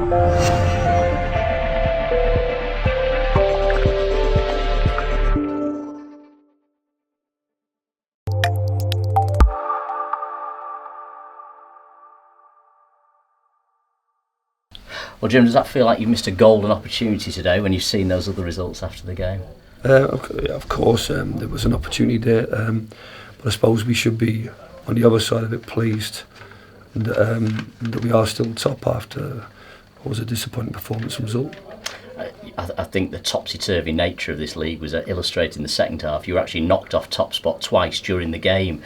Well, Jim, does that feel like you've missed a golden opportunity today when you've seen those other results after the game? Of course, there was an opportunity there, but I suppose we should be on the other side of it pleased that we are still top after what was a disappointing performance and result. I think the topsy-turvy nature of this league was illustrated in the second half. You were actually knocked off top spot twice during the game.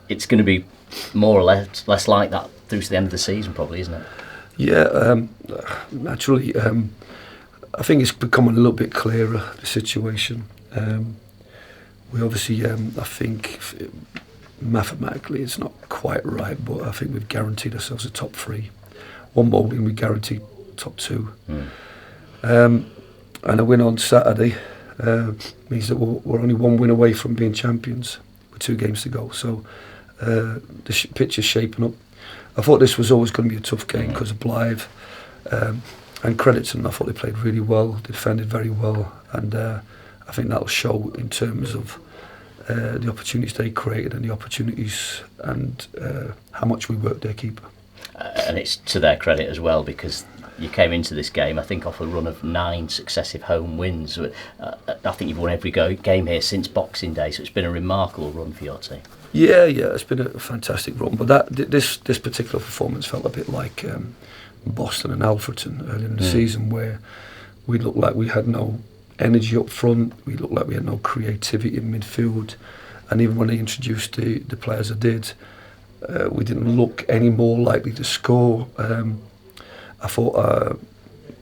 It's going to be more or less like that through to the end of the season, probably, isn't it? Yeah, naturally. I think it's becoming a little bit clearer, the situation. We obviously, I think mathematically it's not quite right, but I think we've guaranteed ourselves a top three. One more win, we guaranteed top two. And a win on Saturday means that we're only one win away from being champions with 2 games to go. So the pitch is shaping up. I thought this was always going to be a tough game because of Blyth, and credit to them. I thought they played really well, defended very well, and I think that'll show in terms of the opportunities they created and the opportunities and how much we worked their keeper. And it's to their credit as well, because you came into this game, I think, off a run of 9 successive home wins. I think you've won every game here since Boxing Day, so it's been a remarkable run for your team. Yeah, it's been a fantastic run, but this particular performance felt a bit like Boston and Alfreton earlier in the season, where we looked like we had no energy up front, we looked like we had no creativity in midfield, and even when they introduced the players that did, we didn't look any more likely to score. I thought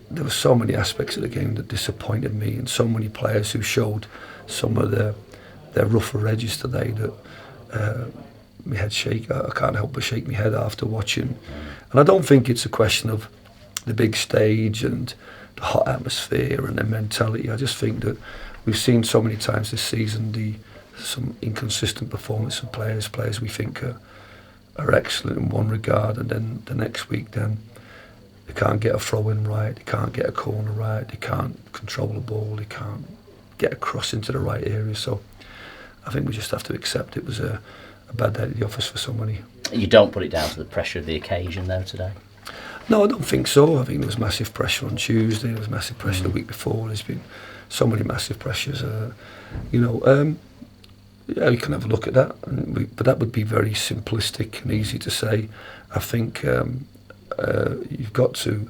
there were so many aspects of the game that disappointed me, and so many players who showed some of their rougher edges today that my head shake. I can't help but shake my head after watching. And I don't think it's a question of the big stage and the hot atmosphere and the mentality. I just think that we've seen so many times this season some inconsistent performance of players we think are excellent in one regard, and then the next week then they can't get a throw-in right, they can't get a corner right, they can't control the ball, they can't get across into the right area. So I think we just have to accept it was a bad day at the office for somebody. You don't put it down to the pressure of the occasion, though, today? No, I don't think so. I think there was massive pressure on Tuesday, there was massive pressure the week before. There's been so many massive pressures. Yeah, we can have a look at that, but that would be very simplistic and easy to say. I think you've got to,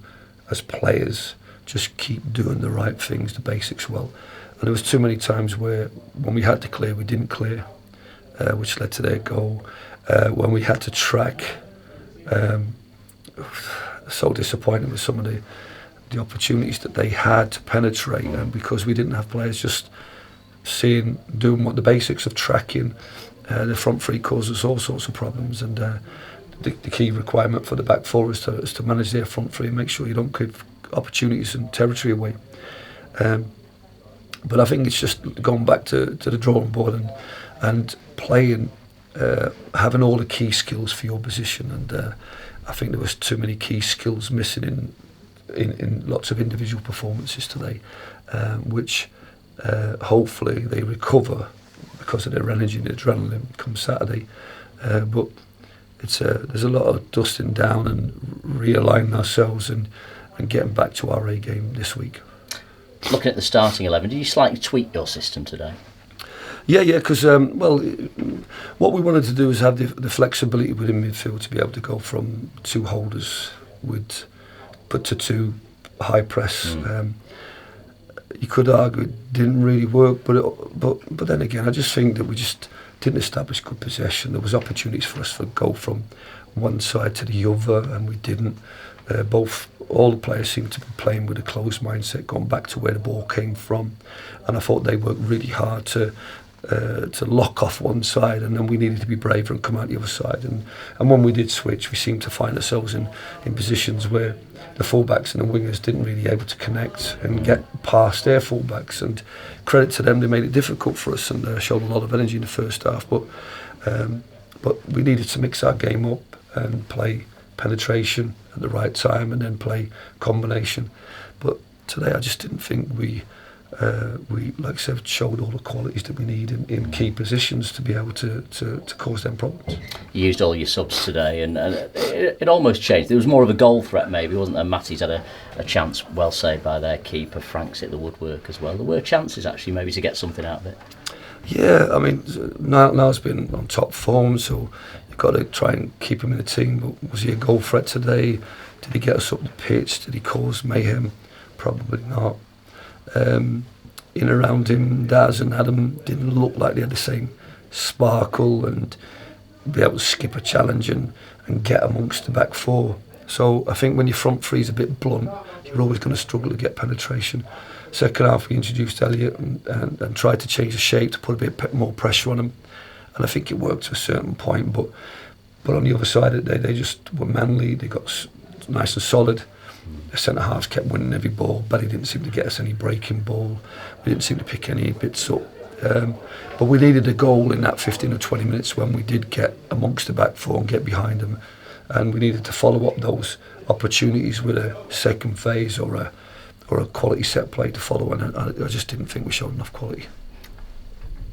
as players, just keep doing the right things, the basics well. And there was too many times where, when we had to clear, we didn't clear, which led to their goal. When we had to track, so disappointed with some of the opportunities that they had to penetrate, and because we didn't have players just doing what the basics of tracking, the front three causes all sorts of problems, and the key requirement for the back four is to manage their front three and make sure you don't give opportunities and territory away. But I think it's just going back to the drawing board and playing, having all the key skills for your position, and I think there was too many key skills missing in lots of individual performances today, which hopefully they recover because of their energy and adrenaline come Saturday. But there's a lot of dusting down and realigning ourselves and getting back to our A game this week. Looking at the starting 11, did you slightly tweak your system today? Yeah, because what we wanted to do is have the flexibility within midfield to be able to go from 2 holders but to 2 high press. You could argue it didn't really work, but then again, I just think that we just didn't establish good possession. There was opportunities for us to go from one side to the other, and we didn't. All the players seemed to be playing with a closed mindset, going back to where the ball came from, and I thought they worked really hard to lock off one side, and then we needed to be braver and come out the other side. And when we did switch, we seemed to find ourselves in positions where the fullbacks and the wingers didn't really able to connect and get past their fullbacks. And credit to them, they made it difficult for us and showed a lot of energy in the first half. But we needed to mix our game up and play penetration at the right time and then play combination. But today I just didn't think we like I said, showed all the qualities that we need in key positions to be able to cause them problems. You used all your subs today, and it almost changed. There was more of a goal threat, maybe, wasn't there? Matty's had a chance, well saved by their keeper. Frank's hit the woodwork as well. There were chances, actually, maybe to get something out of it. Yeah, I mean, Niall's been on top form, so you've got to try and keep him in the team. But was he a goal threat today? Did he get us up the pitch? Did he cause mayhem? Probably not. In around him, Daz and Adam didn't look like they had the same sparkle and be able to skip a challenge and get amongst the back four. So I think when your front three is a bit blunt, you're always going to struggle to get penetration. Second half, we introduced Elliott and tried to change the shape to put a bit more pressure on him, and I think it worked to a certain point. But on the other side of the day, they just were manly. They got nice and solid. The centre halves kept winning every ball. Barry didn't seem to get us any breaking ball. We didn't seem to pick any bits up. But we needed a goal in that 15 or 20 minutes when we did get amongst the back four and get behind them. And we needed to follow up those opportunities with a second phase or a quality set play to follow. And I just didn't think we showed enough quality.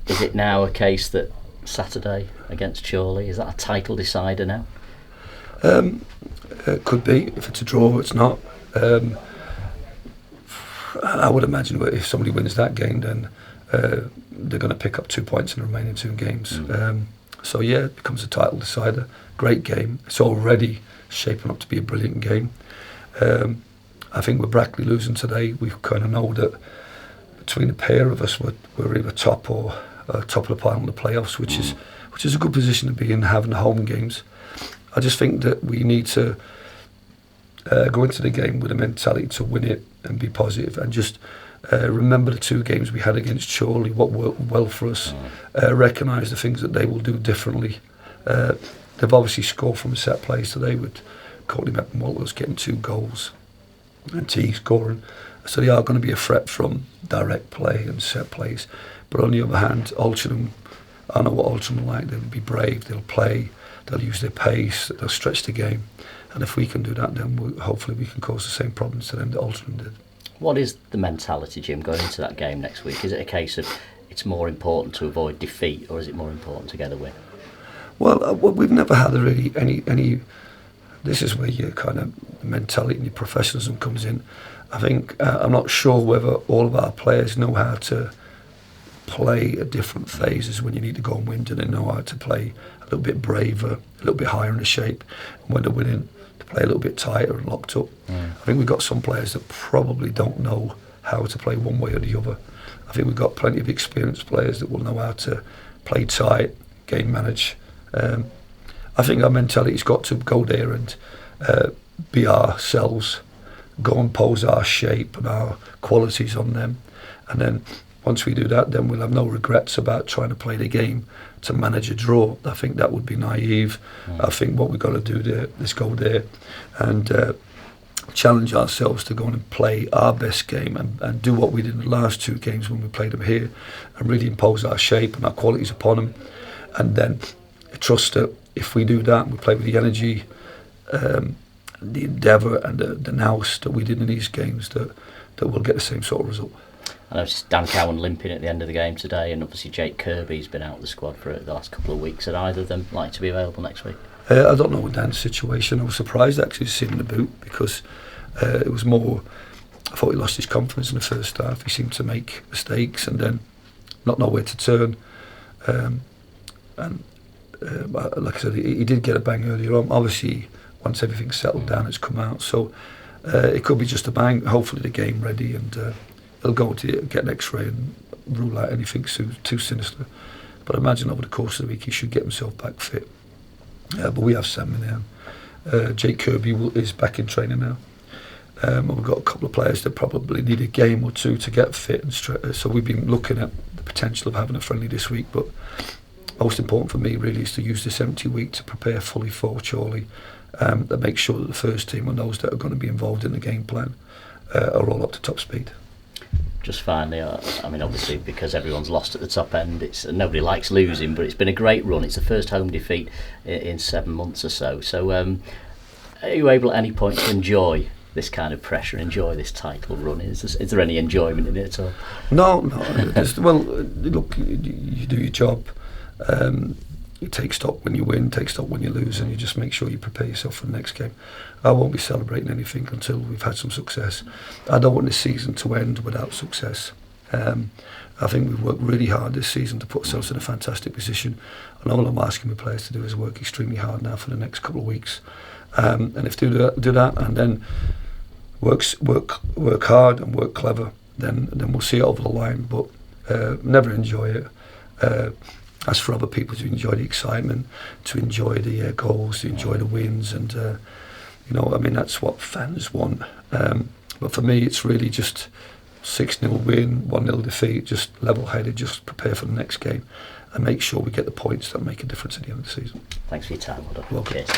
Is it now a case that Saturday against Chorley, is that a title decider now? It could be. If it's a draw, it's not. I would imagine if somebody wins that game, then they're going to pick up 2 points in the remaining 2 games. So yeah, it becomes a title decider. Great game. It's already shaping up to be a brilliant game. I think with Brackley losing today, we kind of know that between the pair of us, we're either top or top of the pile in the playoffs, which is a good position to be in, having the home games. I just think that we need to go into the game with a mentality to win it and be positive and just remember the 2 games we had against Chorley, what worked well for us, recognise the things that they will do differently. They've obviously scored from a set plays today with Courtney McWalters getting 2 goals and T scoring. So they are going to be a threat from direct play and set plays. But on the other hand, Altrincham, I know what Altrincham are like. They'll be brave, they'll play, they'll use their pace, they'll stretch the game. And if we can do that, then hopefully we can cause the same problems to them that Altrincham did. What is the mentality, Jim, going into that game next week? Is it a case of it's more important to avoid defeat, or is it more important to get a win? Well, we've never had really any. This is where your kind of mentality and your professionalism comes in. I think I'm not sure whether all of our players know how to play at different phases when you need to go and win. Do they know how to play a little bit braver, a little bit higher in the shape, and when they're winning, to play a little bit tighter and locked up? I think we've got some players that probably don't know how to play one way or the other. I think we've got plenty of experienced players that will know how to play tight, game manage. I think our mentality's got to go there and be ourselves, go and pose our shape and our qualities on them, and then once we do that, then we'll have no regrets about trying to play the game to manage a draw. I think that would be naive. I think what we've got to do there is go there and challenge ourselves to go on and play our best game and do what we did in the last 2 games when we played them here, and really impose our shape and our qualities upon them, and then trust that if we do that, we play with the energy, the endeavour and the nous that we did in these games, that we'll get the same sort of result. I noticed Dan Cowan limping at the end of the game today, and obviously Jake Kirby's been out of the squad for the last couple of weeks. Are either of them likely to be available next week? I don't know with Dan's situation. I was surprised actually to see him in the boot, because it was more, I thought he lost his confidence in the first half. He seemed to make mistakes and then not know where to turn. Like I said, he did get a bang earlier on. Obviously, once everything's settled down, it's come out. So it could be just a bang. Hopefully the game ready, and he'll go to get an X-ray and rule out anything too sinister. But I imagine over the course of the week he should get himself back fit. But we have Sam in there. Jake Kirby is back in training now. And we've got a couple of players that probably need a game or 2 to get fit, and so we've been looking at the potential of having a friendly this week. But most important for me really is to use this empty week to prepare fully for Chorley, and make sure that the first team and those that are going to be involved in the game plan are all up to top speed. Just finally, I mean, obviously because everyone's lost at the top end, nobody likes losing, but it's been a great run. It's the first home defeat in 7 months or so. So Are you able at any point to enjoy this kind of pressure, enjoy this title run? Is there any enjoyment in it at all? No. Well, look, you do your job. You take stock when you win, take stock when you lose, and you just make sure you prepare yourself for the next game. I won't be celebrating anything until we've had some success. I don't want this season to end without success. I think we've worked really hard this season to put ourselves in a fantastic position, and all I'm asking my players to do is work extremely hard now for the next couple of weeks. And if they do that and then work hard and work clever, then we'll see it over the line. But never enjoy it. As for other people, to enjoy the excitement, to enjoy the goals, to enjoy the wins, and that's what fans want. But for me, it's really just 6-0 win, 1-0 defeat, just level-headed, just prepare for the next game, and make sure we get the points that make a difference at the end of the season. Thanks for your time. Welcome. Cheers.